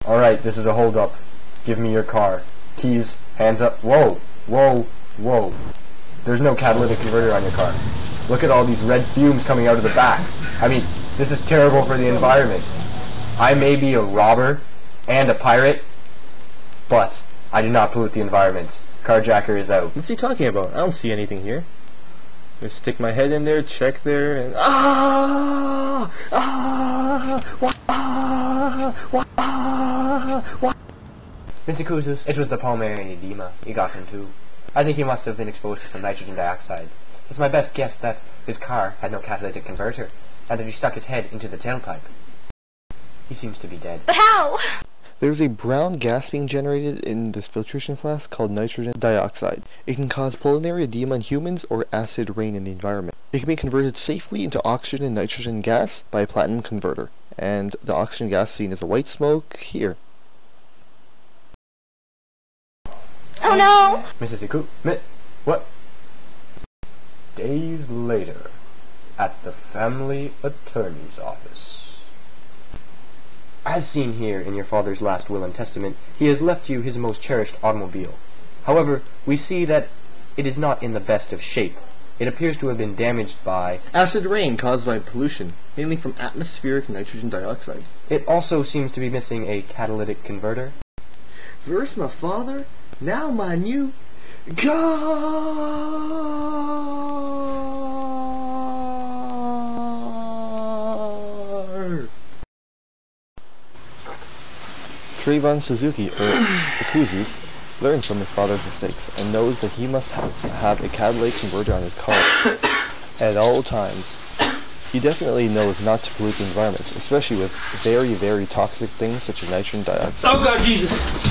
Alright, this is a hold-up. Give me your car. Keys, hands up. Whoa, whoa, whoa. There's no catalytic converter on your car. Look at all these red fumes coming out of the back. I mean, this is terrible for the environment. I may be a robber and a pirate, but I do not pollute the environment. Carjacker is out. What's he talking about? I don't see anything here. Just stick my head in there, check there, and Miss Ikuzus, it was the pulmonary edema. You got him too. I think he must have been exposed to some nitrogen dioxide. It's my best guess that his car had no catalytic converter, and that he stuck his head into the tailpipe. He seems to be dead. But how? There's a brown gas being generated in this filtration flask called nitrogen dioxide. It can cause pulmonary edema in humans or acid rain in the environment. It can be converted safely into oxygen and nitrogen gas by a platinum converter. And the oxygen gas seen as a white smoke here. Oh no! Mrs. Ikuzus, what? Days later, at the family attorney's office. As seen here in your father's last will and testament, he has left you his most cherished automobile. However, we see that it is not in the best of shape. It appears to have been damaged by acid rain caused by pollution, mainly from atmospheric nitrogen dioxide. It also seems to be missing a catalytic converter. First my father, now my new car. Trayvon Suzuki, or Ikuzus, learns from his father's mistakes and knows that he must have a catalytic converter on his car at all times. He definitely knows not to pollute the environment, especially with very, very toxic things such as nitrogen dioxide. Oh God, Jesus!